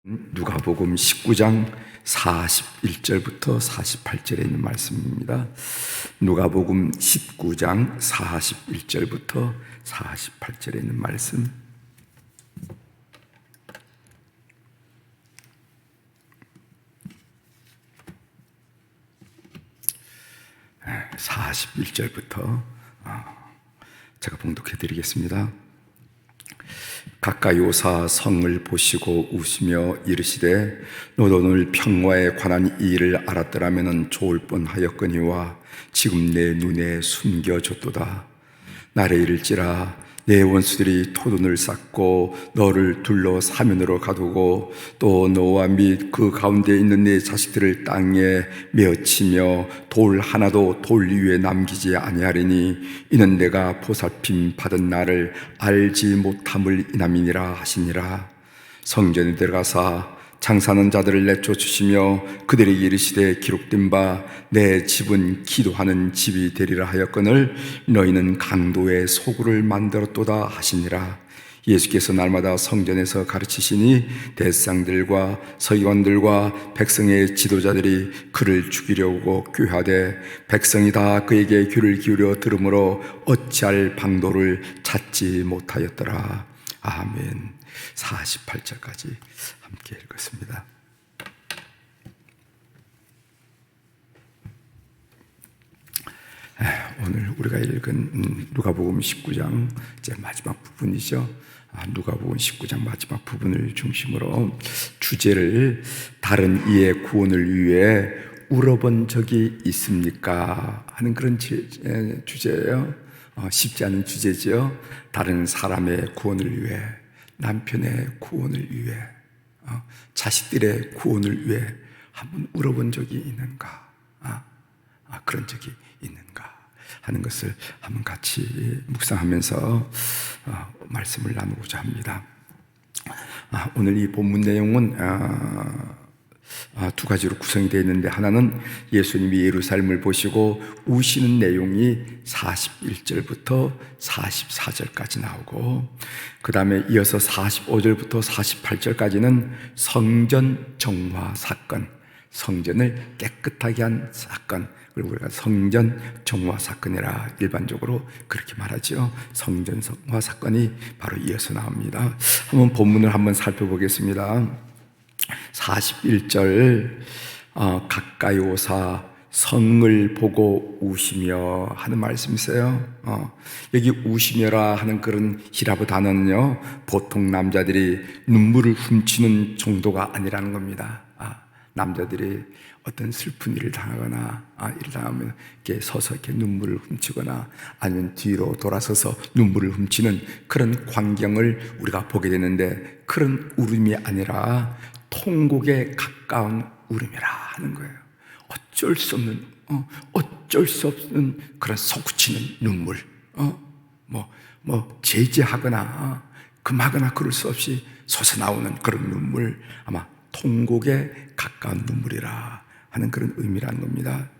누가복음 19장 41절부터 48절에 있는 말씀입니다. 누가복음 19장 41절부터 48절에 있는 말씀. 네, 41절부터 제가 봉독해 드리겠습니다. 가까이 오사 성을 보시고 웃으며 이르시되 너도 오늘 평화에 관한 이 일을 알았더라면 좋을 뻔하였거니와 지금 내 눈에 숨겨졌도다. 날에 이를지라 내 원수들이 토둔을 쌓고 너를 둘러 사면으로 가두고 또 너와 및 그 가운데 있는 네 자식들을 땅에 메어치며 돌 하나도 돌 위에 남기지 아니하리니 이는 내가 보살핌 받은 나를 알지 못함을 인함이니라 하시니라. 성전에 들어가사 장사하는 자들을 내쫓으시며 그들에게 이르시되 기록된 바 내 집은 기도하는 집이 되리라 하였거늘 너희는 강도의 소굴을 만들었도다 하시니라. 예수께서 날마다 성전에서 가르치시니 대상들과 서기관들과 백성의 지도자들이 그를 죽이려고 꾀하되 백성이 다 그에게 귀를 기울여 들으므로 어찌할 방도를 찾지 못하였더라. 아멘. 48절까지 함께 읽었습니다. 오늘 우리가 읽은 누가복음 19장 이제 마지막 부분이죠. 누가복음 19장 마지막 부분을 중심으로 주제를 다른 이의 구원을 위해 울어본 적이 있습니까? 하는 그런 주제예요. 쉽지 않은 주제죠. 다른 사람의 구원을 위해, 남편의 구원을 위해, 자식들의 구원을 위해 한번 울어본 적이 있는가? 그런 적이 있는가? 하는 것을 한번 같이 묵상하면서 말씀을 나누고자 합니다. 오늘 이 본문 내용은 두 가지로 구성이 되어 있는데, 하나는 예수님이 예루살렘을 보시고 우시는 내용이 41절부터 44절까지 나오고, 그 다음에 이어서 45절부터 48절까지는 성전 정화 사건, 성전을 깨끗하게 한 사건, 그리고 우리가 성전 정화 사건이라 일반적으로 그렇게 말하죠. 성전 정화 사건이 바로 이어서 나옵니다. 한번 본문을 한번 살펴보겠습니다. 41절 가까이 오사 성을 보고 우시며 하는 말씀이 있어요. 여기 우시며라 하는 그런 히라브 단어는요, 보통 남자들이 눈물을 훔치는 정도가 아니라는 겁니다. 남자들이 어떤 슬픈 일을 당하거나 일을 당하면 이렇게 서서 이렇게 눈물을 훔치거나 아니면 뒤로 돌아서서 눈물을 훔치는 그런 광경을 우리가 보게 되는데, 그런 울음이 아니라 통곡에 가까운 울음이라 하는 거예요. 어쩔 수 없는 그런 솟구치는 눈물, 제지하거나 금하거나 그럴 수 없이 솟아나오는 그런 눈물, 아마 통곡에 가까운 눈물이라 하는 그런 의미라는 겁니다.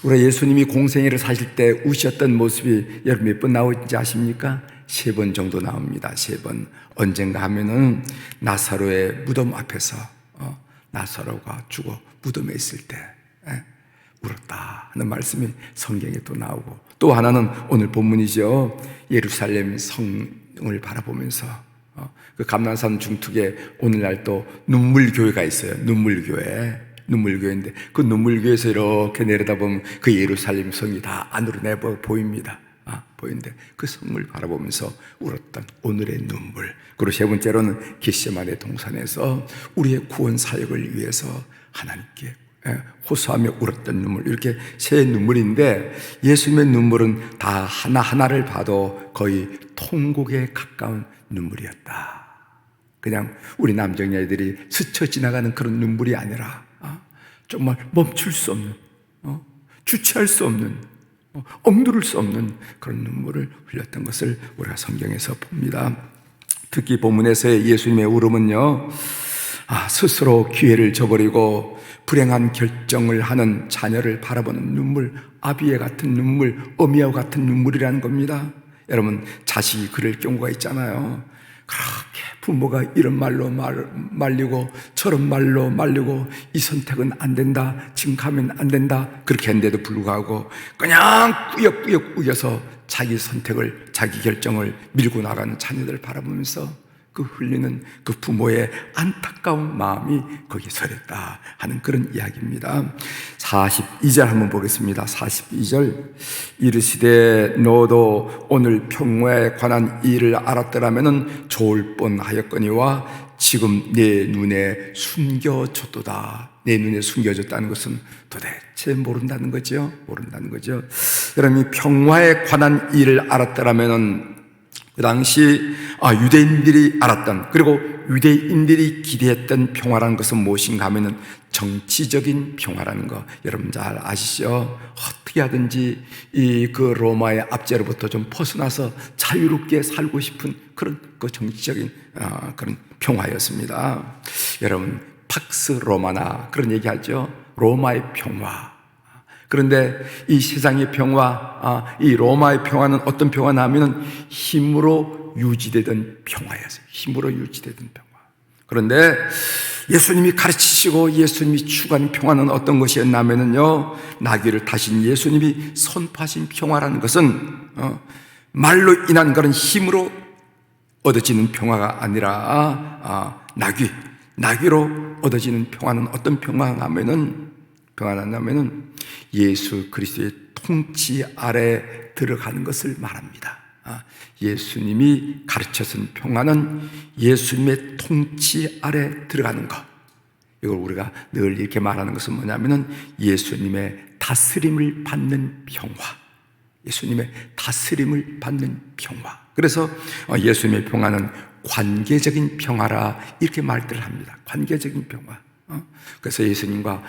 우리 예수님이 공생애를 사실 때 우셨던 모습이 여러분 몇 번 나오는지 아십니까? 3번 정도 나옵니다. 3번. 언젠가 하면은 나사로의 무덤 앞에서 나사로가 죽어 무덤에 있을 때 울었다 하는 말씀이 성경에 또 나오고, 또 하나는 오늘 본문이죠. 예루살렘 성을 바라보면서 그 감난산 중턱에 오늘날 또 눈물교회가 있어요. 눈물교회인데 그 눈물교회에서 이렇게 내려다보면 그 예루살렘 성이 다 안으로 내버 보입니다. 보이는데 그 성을 바라보면서 울었던 오늘의 눈물. 그리고 세 번째로는 겟세마네 동산에서 우리의 구원 사역을 위해서 하나님께 호소하며 울었던 눈물. 이렇게 세 눈물인데, 예수님의 눈물은 다 하나하나를 봐도 거의 통곡에 가까운 눈물이었다. 그냥 우리 남정네들이 스쳐 지나가는 그런 눈물이 아니라 정말 멈출 수 없는, 주체할 수 없는, 억누를 수 없는 그런 눈물을 흘렸던 것을 우리가 성경에서 봅니다. 특히 본문에서의 예수님의 울음은요, 스스로 기회를 저버리고 불행한 결정을 하는 자녀를 바라보는 눈물, 아비의 같은 눈물, 어미와 같은 눈물이라는 겁니다. 여러분, 자식이 그럴 경우가 있잖아요. 그렇게 부모가 이런 말로 말리고 저런 말로 말리고 이 선택은 안 된다, 지금 가면 안 된다, 그렇게 했는데도 불구하고 그냥 꾸역꾸역 우겨서 자기 선택을, 자기 결정을 밀고 나가는 자녀들을 바라보면서 그 흘리는 그 부모의 안타까운 마음이 거기에 서렸다 하는 그런 이야기입니다. 42절 한번 보겠습니다. 42절. 이르시되 너도 오늘 평화에 관한 일을 알았더라면 좋을 뻔하였거니와 지금 내 눈에 숨겨졌도다. 내 눈에 숨겨졌다는 것은 도대체 모른다는 거죠. 모른다는 거죠. 여러분, 평화에 관한 일을 알았더라면 그 당시 유대인들이 알았던, 그리고 유대인들이 기대했던 평화라는 것은 무엇인가 하면은 정치적인 평화라는 거 여러분 잘 아시죠? 어떻게 하든지 그 로마의 압제로부터 좀 벗어나서 자유롭게 살고 싶은 그런 그 정치적인 그런 평화였습니다. 여러분, 팍스 로마나 그런 얘기하죠. 로마의 평화. 그런데 이 세상의 평화, 이 로마의 평화는 어떤 평화나 하면은 힘으로 유지되던 평화였어요. 힘으로 유지되던 평화. 그런데 예수님이 가르치시고 예수님이 추구하는 평화는 어떤 것이었나 하면은요, 나귀를 타신 예수님이 선포하신 평화라는 것은 말로 인한 그런 힘으로 얻어지는 평화가 아니라 나귀로 얻어지는 평화는 어떤 평화가 하면은 예수 그리스도의 통치 아래 들어가는 것을 말합니다. 예수님이 가르쳐준 평화는 예수님의 통치 아래 들어가는 것. 이걸 우리가 늘 이렇게 말하는 것은 뭐냐면은 예수님의 다스림을 받는 평화. 예수님의 다스림을 받는 평화. 그래서 예수님의 평화는 관계적인 평화라 이렇게 말들을 합니다. 관계적인 평화. 그래서 예수님과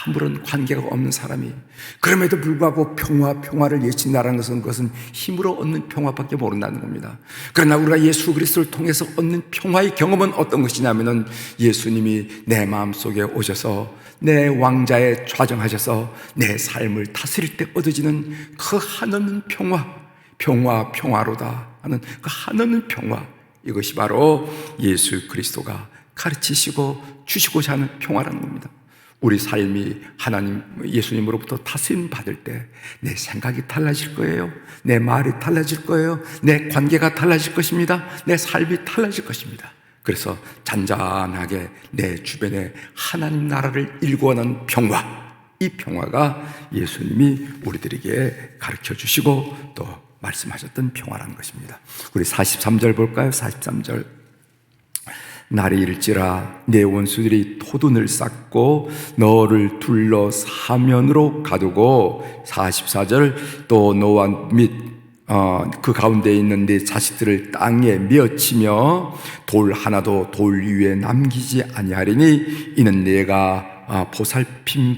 아무런 관계가 없는 사람이 그럼에도 불구하고 평화를 외친다는 것은 힘으로 얻는 평화밖에 모른다는 겁니다. 그러나 우리가 예수 그리스도를 통해서 얻는 평화의 경험은 어떤 것이냐면은 예수님이 내 마음속에 오셔서 내 왕자에 좌정하셔서 내 삶을 다스릴 때 얻어지는 그 한없는 평화로다 하는 그 한없는 평화, 이것이 바로 예수 그리스도가 가르치시고 주시고자 하는 평화라는 겁니다. 우리 삶이 하나님, 예수님으로부터 다스림 받을 때 내 생각이 달라질 거예요. 내 말이 달라질 거예요. 내 관계가 달라질 것입니다. 내 삶이 달라질 것입니다. 그래서 잔잔하게 내 주변에 하나님 나라를 일구어는 평화, 이 평화가 예수님이 우리들에게 가르쳐 주시고 또 말씀하셨던 평화라는 것입니다. 우리 43절 볼까요? 43절. 날이 일지라 내 원수들이 토둔을 쌓고 너를 둘러 사면으로 가두고, 44절, 또 너와 및 그 가운데 있는 네 자식들을 땅에 메어치며 돌 하나도 돌 위에 남기지 아니하리니 이는 내가 보살핌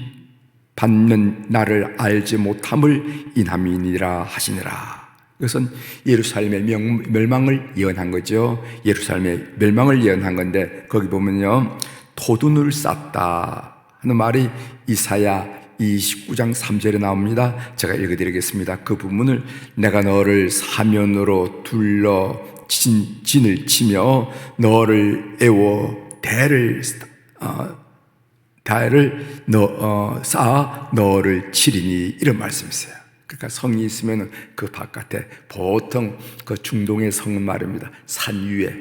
받는 나를 알지 못함을 인함이니라 하시니라. 이것은 예루살렘의 멸망을 예언한 거죠. 예루살렘의 멸망을 예언한 건데, 거기 보면요, 토둔을 쌓다 하는 말이 이사야 29장 3절에 나옵니다. 제가 읽어드리겠습니다. 그 부분을 내가 너를 사면으로 둘러 진을 치며 너를 애워 대를 쌓아 너를 치리니, 이런 말씀이 있어요. 그러니까 성이 있으면 그 바깥에, 보통 그 중동의 성은 말입니다, 산 위에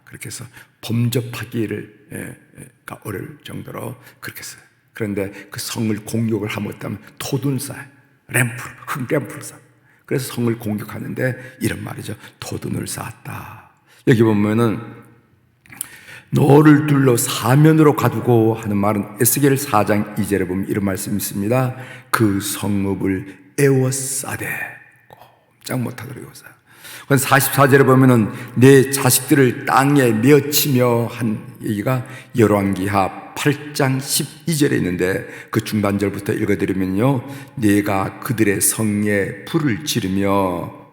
그렇게 해서 범접하기를 어려울 정도로 그렇게 써요. 그런데 그 성을 공격을 하면 토둔 쌓아요. 흙램프를 쌓아요. 그래서 성을 공격하는데 이런 말이죠. 토둔을 쌓았다. 여기 보면은 너를 둘러 사면으로 가두고 하는 말은 에스겔 4장 2절에 보면 이런 말씀이 있습니다. 그 성읍을 에워싸되, 꼼짝 못하도록 에워싸요. 44절에 보면은 내 자식들을 땅에 메어치며 한 얘기가 열왕기하 8장 12절에 있는데, 그 중간절부터 읽어드리면요, 내가 그들의 성에 불을 지르며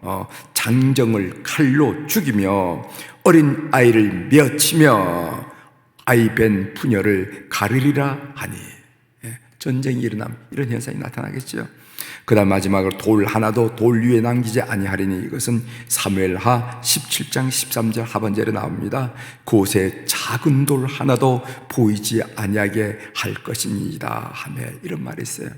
장정을 칼로 죽이며 어린 아이를 메어치며 아이 벤 부녀를 가르리라 하니. 전쟁이 일어나면 이런 현상이 나타나겠죠. 그다음 마지막으로 돌 하나도 돌 위에 남기지 아니하리니, 이것은 사무엘하 17장 13절 하반절에 나옵니다. 곳에 작은 돌 하나도 보이지 아니하게 할 것이니이다 하며 이런 말이 있어요.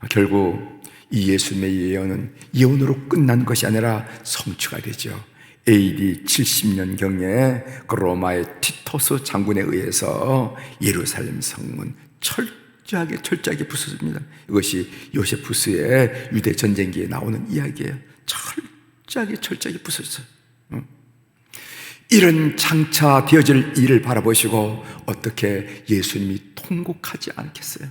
결국 이 예수님의 예언은 예언으로 끝난 것이 아니라 성취가 되죠. AD 70년경에 그 로마의 티토스 장군에 의해서 예루살렘 성문 철저하게 부서집니다. 이것이 요세푸스의 유대 전쟁기에 나오는 이야기예요. 철저하게 부서졌어요. 이런 장차 되어질 일을 바라보시고 어떻게 예수님이 통곡하지 않겠어요?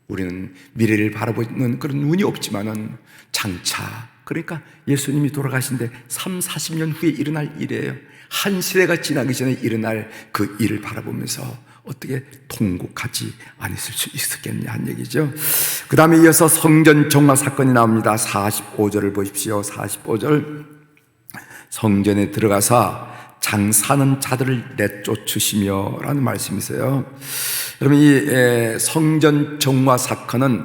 우리는 미래를 바라보는 그런 눈이 없지만은 장차, 그러니까 예수님이 돌아가신데 40년 후에 일어날 일이에요. 한 시대가 지나기 전에 일어날 그 일을 바라보면서 어떻게 통곡하지 않았을 수 있었겠냐 한 얘기죠. 그 다음에 이어서 성전 정화 사건이 나옵니다. 45절을 보십시오. 45절, 성전에 들어가서 장사하는 자들을 내쫓으시며 라는 말씀이 있어요. 여러분, 이 성전 정화 사건은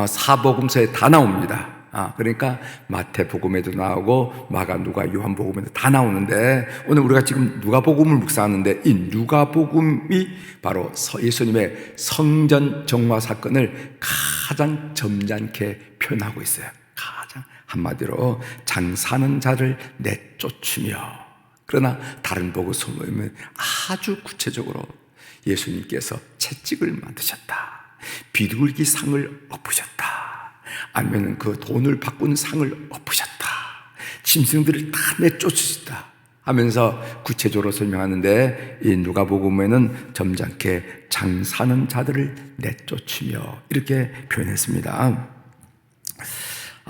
사복음서에 다 나옵니다. 그러니까 마태복음에도 나오고 마가, 누가, 요한복음에도 다 나오는데, 오늘 우리가 지금 누가복음을 묵상하는데 이 누가복음이 바로 예수님의 성전 정화 사건을 가장 점잖게 표현하고 있어요. 가장 한마디로 장사하는 자를 내쫓으며. 그러나 다른 복음서에 보면 아주 구체적으로 예수님께서 채찍을 만드셨다, 비둘기 상을 엎으셨다, 아니면 그 돈을 바꾼 상을 엎으셨다, 짐승들을 다 내쫓으셨다 하면서 구체적으로 설명하는데, 이 누가복음에는 점잖게 장사하는 자들을 내쫓으며 이렇게 표현했습니다.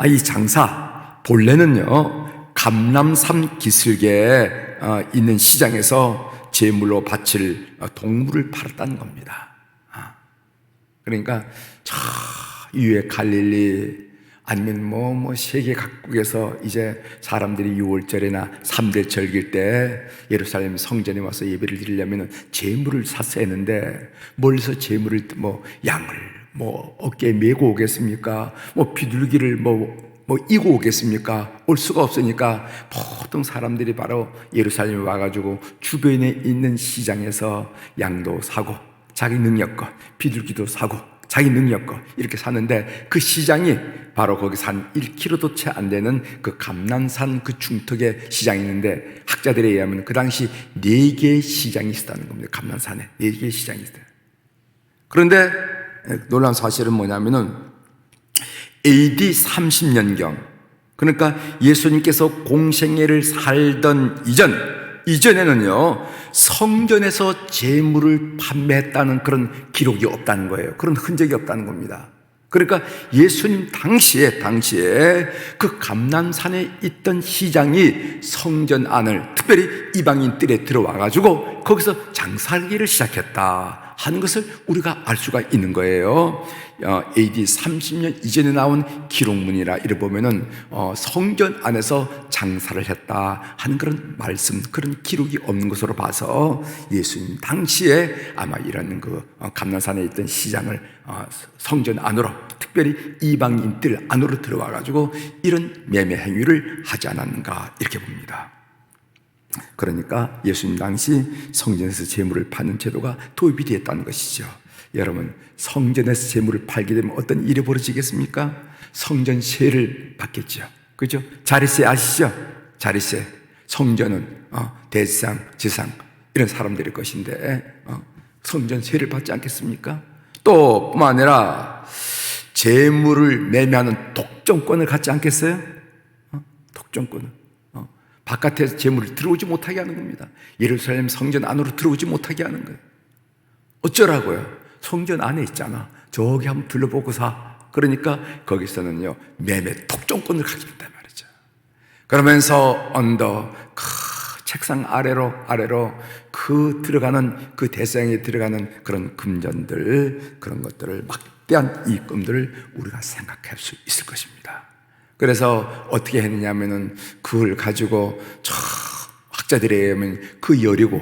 이 장사, 본래는요 감람산 기슭에 있는 시장에서 제물로 바칠 동물을 팔았다는 겁니다. 그러니까 저 이후에 갈릴리 아니면 세계 각국에서 이제 사람들이 6월절이나 3대 절기일 때 예루살렘 성전에 와서 예배를 드리려면 제물을 샀어야 했는데, 멀리서 제물을 양을 어깨에 메고 오겠습니까? 비둘기를 이고 오겠습니까? 올 수가 없으니까 보통 사람들이 바로 예루살렘에 와가지고 주변에 있는 시장에서 양도 사고 자기 능력껏, 비둘기도 사고 자기 능력껏 이렇게 사는데, 그 시장이 바로 거기서 한 1km도 채 안 되는 그 감람산 그 중턱에 시장이 있는데, 학자들에 의하면 그 당시 4개의 시장이 있었다는 겁니다. 감람산에 4개의 시장이 있어요. 그런데 놀라운 사실은 뭐냐면은 AD 30년경, 그러니까 예수님께서 공생애를 살던 이전에는요 성전에서 제물을 판매했다는 그런 기록이 없다는 거예요. 그런 흔적이 없다는 겁니다. 그러니까 예수님 당시에 그 감람산에 있던 시장이 성전 안을, 특별히 이방인들에 들어와가지고 거기서 장사하기를 시작했다 하는 것을 우리가 알 수가 있는 거예요. AD 30년 이전에 나온 기록문이라 이래 보면은 성전 안에서 장사를 했다 하는 그런 말씀, 그런 기록이 없는 것으로 봐서 예수님 당시에 아마 이런 그 감람산에 있던 시장을 성전 안으로, 특별히 이방인들 안으로 들어와 가지고 이런 매매 행위를 하지 않았는가 이렇게 봅니다. 그러니까 예수님 당시 성전에서 제물을 파는 제도가 도입이 되었다는 것이죠. 여러분, 성전에서 제물을 팔게 되면 어떤 일이 벌어지겠습니까? 성전세를 받겠죠. 그죠? 자리세 아시죠? 자리세. 성전은 대지상, 지상 이런 사람들의 것인데 성전세를 받지 않겠습니까? 또 뿐만 아니라 제물을 매매하는 독점권을 갖지 않겠어요? 독점권을. 바깥에서 제물을 들어오지 못하게 하는 겁니다. 예루살렘 성전 안으로 들어오지 못하게 하는 거예요. 어쩌라고요? 성전 안에 있잖아. 저기 한번 둘러보고 사. 그러니까 거기서는요 매매 독점권을 갖게 된단 말이죠. 그러면서 언더 그 책상 아래로 그 들어가는 그 대상에 들어가는 그런 금전들, 그런 것들을 막대한 이익금들을 우리가 생각할 수 있을 것입니다. 그래서 어떻게 했느냐면은 그걸 가지고 저 학자들에 의하면 그 여리고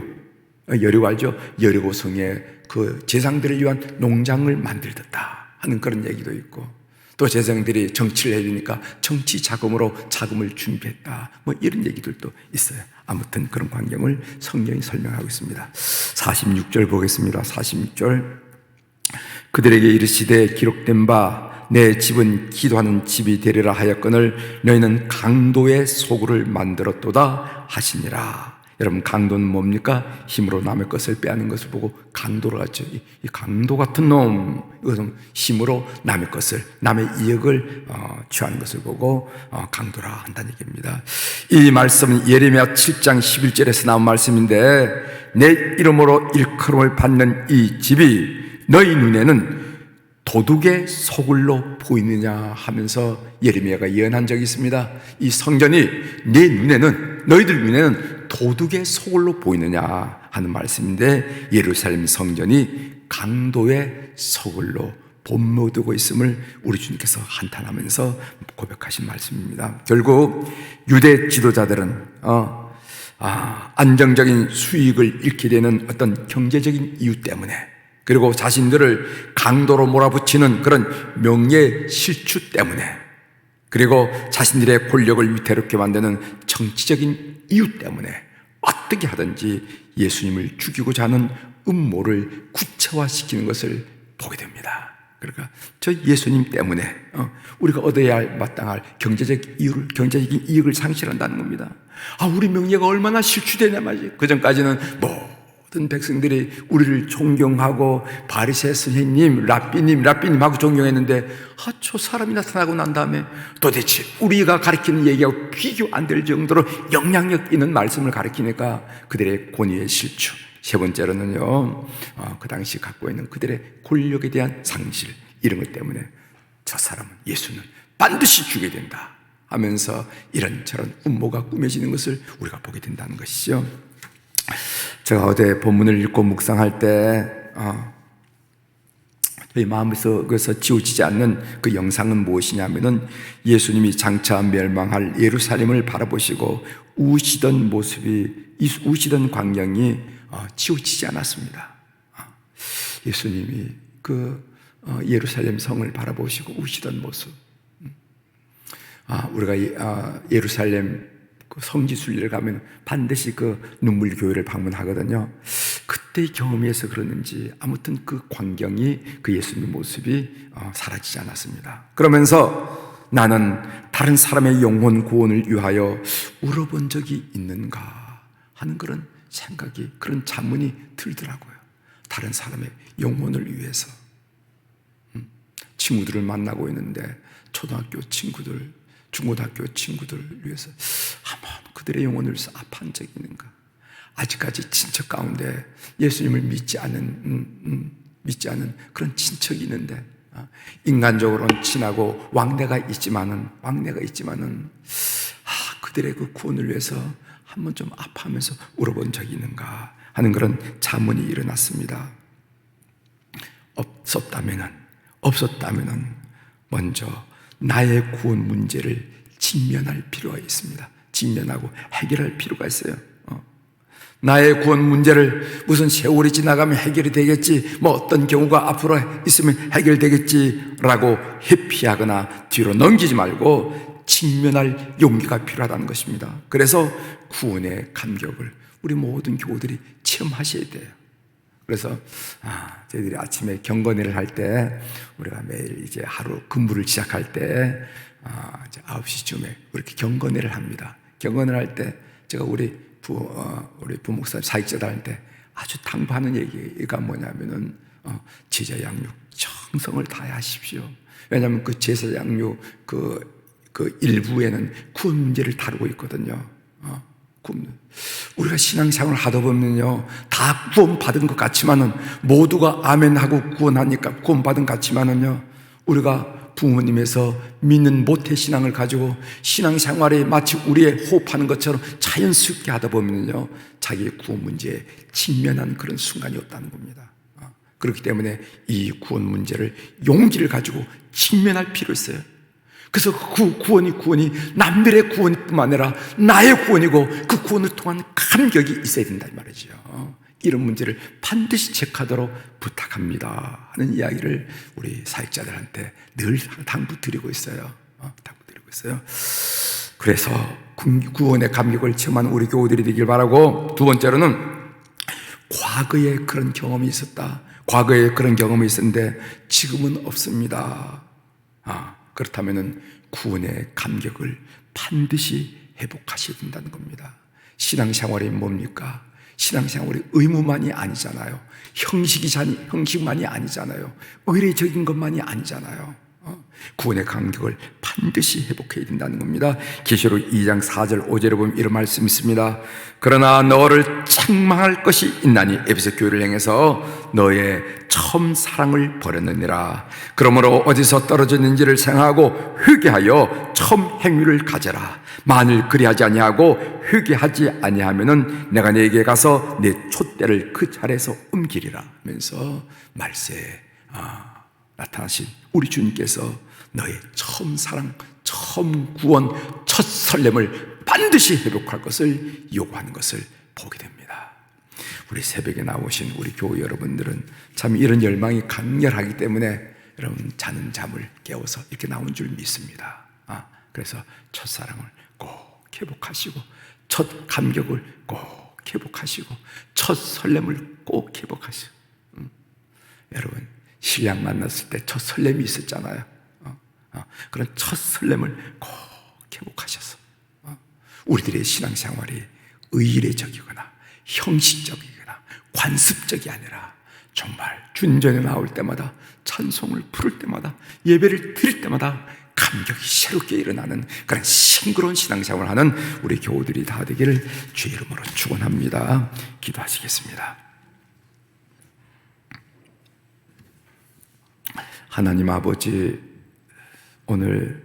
알죠? 여리고성에 그 제사장들을 위한 농장을 만들었다 하는 그런 얘기도 있고, 또 제자들이 정치를 해야 되니까 정치 자금으로 자금을 준비했다. 뭐 이런 얘기들도 있어요. 아무튼 그런 광경을 성경이 설명하고 있습니다. 46절 보겠습니다. 46절. 그들에게 이르시되 기록된 바 내 집은 기도하는 집이 되리라 하였거늘 너희는 강도의 소굴을 만들었도다 하시니라. 여러분, 강도는 뭡니까? 힘으로 남의 것을 빼앗는 것을 보고 강도를 하죠. 이 강도 같은 놈, 이것은 힘으로 남의 것을, 남의 이익을 취하는 것을 보고 강도라 한다는 얘기입니다. 이 말씀은 예레미야 7장 11절에서 나온 말씀인데, 내 이름으로 일컬음을 받는 이 집이 너희 눈에는 도둑의 소굴로 보이느냐 하면서 예레미야가 예언한 적이 있습니다. 이 성전이 내 눈에는, 너희들 눈에는 도둑의 소굴로 보이느냐 하는 말씀인데, 예루살렘 성전이 강도의 소굴로 본모두고 있음을 우리 주님께서 한탄하면서 고백하신 말씀입니다. 결국 유대 지도자들은 안정적인 수익을 잃게 되는 어떤 경제적인 이유 때문에, 그리고 자신들을 강도로 몰아붙이는 그런 명예 실추 때문에, 그리고 자신들의 권력을 위태롭게 만드는 정치적인 이유 때문에 어떻게 하든지 예수님을 죽이고자 하는 음모를 구체화시키는 것을 보게 됩니다. 그러니까 저 예수님 때문에 우리가 얻어야 할, 마땅할 경제적인 이익을 상실한다는 겁니다. 우리 명예가 얼마나 실추되냐 말이지. 그전까지는 모든 백성들이 우리를 존경하고 바리새 선생님, 랍비님 하고 존경했는데, 저 사람이 나타나고 난 다음에 도대체 우리가 가르치는 얘기하고 비교 안 될 정도로 영향력 있는 말씀을 가르치니까 그들의 권위의 실추, 세 번째로는요, 그 당시 갖고 있는 그들의 권력에 대한 상실, 이런 것 때문에 저 사람은, 예수는 반드시 죽여야 된다 하면서 이런저런 음모가 꾸며지는 것을 우리가 보게 된다는 것이죠. 제가 어제 본문을 읽고 묵상할 때 저희 마음에서 지워지지 않는 그 영상은 무엇이냐면은, 예수님이 장차 멸망할 예루살렘을 바라보시고 우시던 모습이, 우시던 광경이 지워지지 않았습니다. 예수님이 그 예루살렘 성을 바라보시고 우시던 모습, 우리가 예루살렘 그 성지순례를 가면 반드시 그 눈물 교회를 방문하거든요. 그때의 경험에서 그러는지 아무튼 그 광경이, 그 예수님의 모습이 사라지지 않았습니다. 그러면서 나는 다른 사람의 영혼 구원을 위하여 울어본 적이 있는가 하는 그런 생각이, 그런 자문이 들더라고요. 다른 사람의 영혼을 위해서. 친구들을 만나고 있는데, 초등학교 친구들, 중고등학교 친구들을 위해서 한번 그들의 영혼을 위해서 아파한 적이 있는가? 아직까지 친척 가운데 예수님을 믿지 않은 그런 친척이 있는데, 인간적으로는 친하고 왕래가 있지만은 그들의 그 구원을 위해서 한번 좀 아파하면서 울어본 적이 있는가 하는 그런 자문이 일어났습니다. 없었다면은 먼저 나의 구원 문제를 직면할 필요가 있습니다. 직면하고 해결할 필요가 있어요. 나의 구원 문제를 무슨 세월이 지나가면 해결이 되겠지, 뭐 어떤 경우가 앞으로 있으면 해결되겠지라고 회피하거나 뒤로 넘기지 말고 직면할 용기가 필요하다는 것입니다. 그래서 구원의 감격을 우리 모든 교우들이 체험하셔야 돼요. 그래서 저희들이 아침에 경건회를 할 때, 우리가 매일 이제 하루 근무를 시작할 때 이제 9시쯤에 이렇게 경건회를 합니다. 경건회를 할 때 제가 우리 부목사님 사역자들 할 때 아주 당부하는 얘기가 뭐냐면은 제자 양육 정성을 다해 하십시오. 왜냐하면 그 제사 양육 그 일부에는 구원 문제를 다루고 있거든요. 우리가 신앙생활을 하다 보면요, 다 구원받은 것 같지만은, 모두가 아멘하고 구원받은 것 같지만은요, 우리가 부모님에서 믿는 모태신앙을 가지고 신앙생활에 마치 우리의 호흡하는 것처럼 자연스럽게 하다 보면요, 자기의 구원 문제에 직면한 그런 순간이 없다는 겁니다. 그렇기 때문에 이 구원 문제를 용기를 가지고 직면할 필요가 있어요. 그래서 그 구원이 남들의 구원뿐만 아니라 나의 구원이고, 그 구원을 통한 감격이 있어야 된단 말이죠. 이런 문제를 반드시 체크하도록 부탁합니다 하는 이야기를 우리 사역자들한테 늘 당부드리고 있어요. 당부드리고 있어요. 그래서 구원의 감격을 체험하는 우리 교우들이 되길 바라고, 두 번째로는 과거에 그런 경험이 있었다, 과거에 그런 경험이 있었는데 지금은 없습니다. 그렇다면 구원의 감격을 반드시 회복하셔야 된다는 겁니다. 신앙생활이 뭡니까? 신앙생활이 의무만이 아니잖아요. 형식만이 아니잖아요. 의례적인 것만이 아니잖아요. 구원의 감격을 반드시 회복해야 된다는 겁니다. 계시록 2장 4절 5절에 보면 이런 말씀이 있습니다. 그러나 너를 책망할 것이 있나니 에베소 교회를 향해서 너의 처음 사랑을 버렸느니라. 그러므로 어디서 떨어졌는지를 생각하고 회개하여 처음 행위를 가져라. 만일 그리하지 아니하고 회개하지 아니하면은 내가 네게 가서 내 촛대를 그 자리에서 옮기리라 하면서 말세에 나타나신 우리 주님께서 너의 처음 사랑, 처음 구원, 첫 설렘을 반드시 회복할 것을 요구하는 것을 보게 됩니다. 우리 새벽에 나오신 우리 교회 여러분들은 참 이런 열망이 강렬하기 때문에 여러분 자는 잠을 깨워서 이렇게 나온 줄 믿습니다. 그래서 첫사랑을 꼭 회복하시고, 첫 감격을 꼭 회복하시고, 첫 설렘을 꼭 회복하시고. 여러분 신랑 만났을 때 첫 설렘이 있었잖아요. 그런 첫 설렘을 꼭 회복하셔서 우리들의 신앙생활이 의례적이거나 형식적이거나 관습적이 아니라 정말 주님 전에 나올 때마다, 찬송을 부를 때마다, 예배를 드릴 때마다 감격이 새롭게 일어나는 그런 싱그러운 신앙생활을 하는 우리 교우들이 다 되기를 주의 이름으로 축원합니다. 기도하시겠습니다. 하나님 아버지, 오늘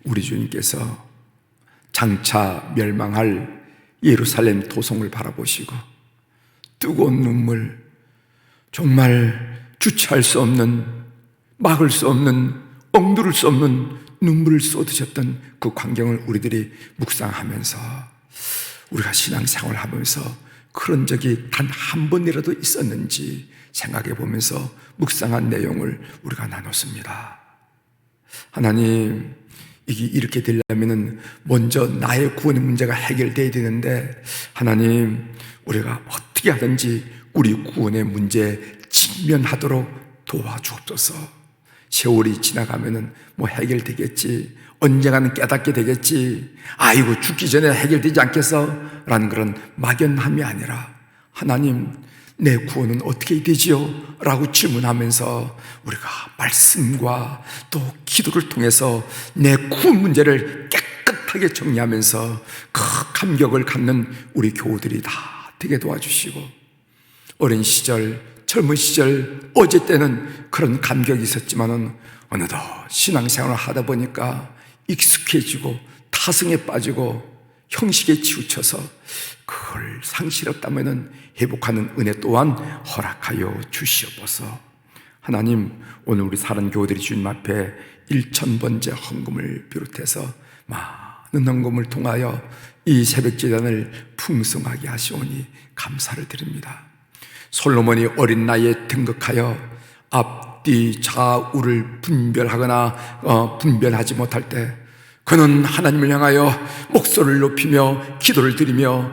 우리 주님께서 장차 멸망할 예루살렘 도성을 바라보시고 뜨거운 눈물, 정말 주체할 수 없는, 막을 수 없는, 억누를 수 없는 눈물을 쏟으셨던 그 광경을 우리들이 묵상하면서, 우리가 신앙생활을 하면서 그런 적이 단 한 번이라도 있었는지 생각해 보면서 묵상한 내용을 우리가 나눴습니다. 하나님, 이게 이렇게 되려면 먼저 나의 구원의 문제가 해결돼야 되는데, 하나님, 우리가 어떻게 하든지 우리 구원의 문제에 직면하도록 도와주옵소서. 세월이 지나가면은 뭐 해결되겠지, 언젠가는 깨닫게 되겠지, 아이고 죽기 전에 해결되지 않겠어? 라는 그런 막연함이 아니라, 하나님, 내 구원은 어떻게 되지요? 라고 질문하면서 우리가 말씀과 또 기도를 통해서 내 구원 문제를 깨끗하게 정리하면서 그 감격을 갖는 우리 교우들이 다 되게 도와주시고, 어린 시절, 젊은 시절, 어제 때는 그런 감격이 있었지만은 어느덧 신앙생활을 하다 보니까 익숙해지고 타성에 빠지고 형식에 치우쳐서 그걸 상실했다면 회복하는 은혜 또한 허락하여 주시옵소서. 하나님, 오늘 우리 사랑 교우들이 주님 앞에 1000번째 헌금을 비롯해서 많은 헌금을 통하여 이 새벽제단을 풍성하게 하시오니 감사를 드립니다. 솔로몬이 어린 나이에 등극하여 앞뒤 좌우를 분별하지 못할 때 그는 하나님을 향하여 목소리를 높이며 기도를 드리며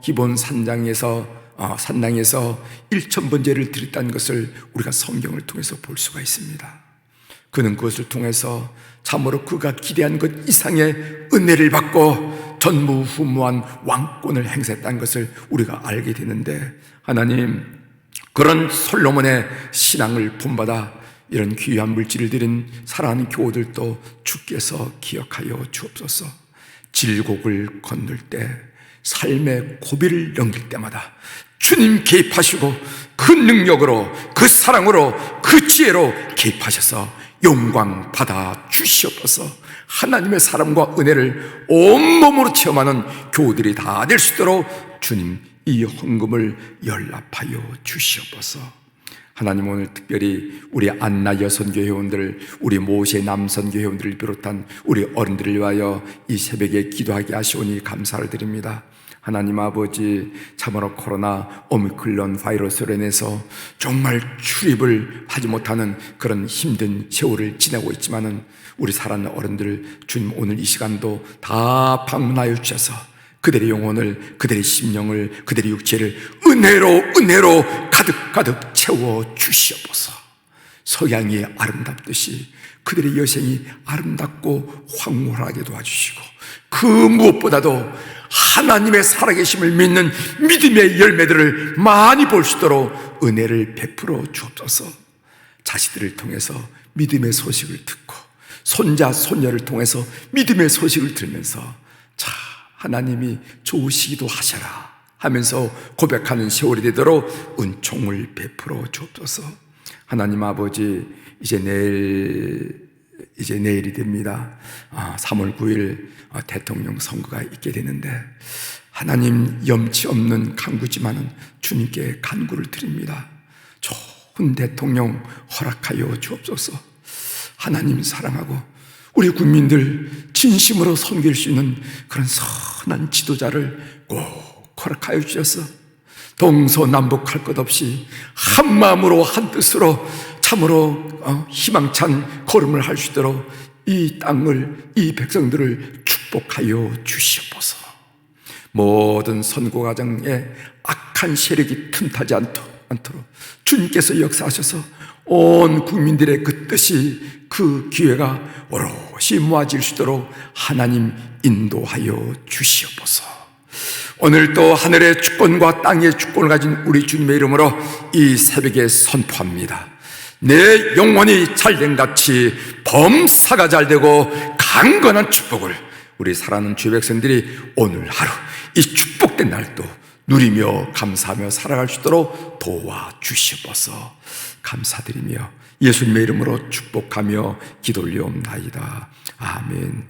기본 산당에서 1000번제를 드렸다는 것을 우리가 성경을 통해서 볼 수가 있습니다. 그는 그것을 통해서 참으로 그가 기대한 것 이상의 은혜를 받고 전무후무한 왕권을 행사했다는 것을 우리가 알게 되는데, 하나님, 그런 솔로몬의 신앙을 본받아 이런 귀한 물질을 드린 사랑하는 교우들도 주께서 기억하여 주옵소서. 질곡을 건널 때, 삶의 고비를 넘길 때마다 주님 개입하시고 그 능력으로, 그 사랑으로, 그 지혜로 개입하셔서 영광 받아 주시옵소서. 하나님의 사랑과 은혜를 온몸으로 체험하는 교우들이 다 될 수 있도록 주님 이 헌금을 연락하여 주시옵소서. 하나님, 오늘 특별히 우리 안나 여선교회 회원들, 우리 모세 남선교회 회원들을 비롯한 우리 어른들을 위하여 이 새벽에 기도하게 하시오니 감사를 드립니다. 하나님 아버지, 참으로 코로나 오미크론 바이러스로 인해서 정말 출입을 하지 못하는 그런 힘든 세월을 지내고 있지만은 우리 사랑하는 어른들, 주님 오늘 이 시간도 다 방문하여 주셔서 그들의 영혼을, 그들의 심령을, 그들의 육체를 은혜로 가득 채워 주시옵소서. 석양이 아름답듯이 그들의 여생이 아름답고 황홀하게 도와주시고, 그 무엇보다도 하나님의 살아계심을 믿는 믿음의 열매들을 많이 볼 수 있도록 은혜를 베풀어 주옵소서. 자식들을 통해서 믿음의 소식을 듣고, 손자 손녀를 통해서 믿음의 소식을 들으면서 자, 하나님이 좋으시기도 하셔라 하면서 고백하는 세월이 되도록 은총을 베풀어 주옵소서. 하나님 아버지, 이제 내일이 됩니다. 3월 9일 대통령 선거가 있게 되는데, 하나님 염치 없는 간구지만은 주님께 간구를 드립니다. 좋은 대통령 허락하여 주옵소서. 하나님 사랑하고 우리 국민들 진심으로 섬길 수 있는 그런 선한 지도자를 꼭 허락하여 주셔서 동서남북할 것 없이 한 마음으로 한 뜻으로 참으로 희망찬 걸음을 할 수 있도록 이 땅을, 이 백성들을 축복하여 주시옵소서. 모든 선거 과정에 악한 세력이 틈타지 않도록 주님께서 역사하셔서 온 국민들의 그 뜻이, 그 기회가 오롯이 모아질 수 있도록 하나님 인도하여 주시옵소서. 오늘 또 하늘의 주권과 땅의 주권을 가진 우리 주님의 이름으로 이 새벽에 선포합니다. 내 영혼이 잘된 같이 범사가 잘되고 강건한 축복을 우리 사랑하는 주의 백성들이 오늘 하루 이 축복된 날도 누리며 감사하며 살아갈 수 있도록 도와주시옵소서. 감사드리며 예수님의 이름으로 축복하며 기도 올리옵나이다. 아멘.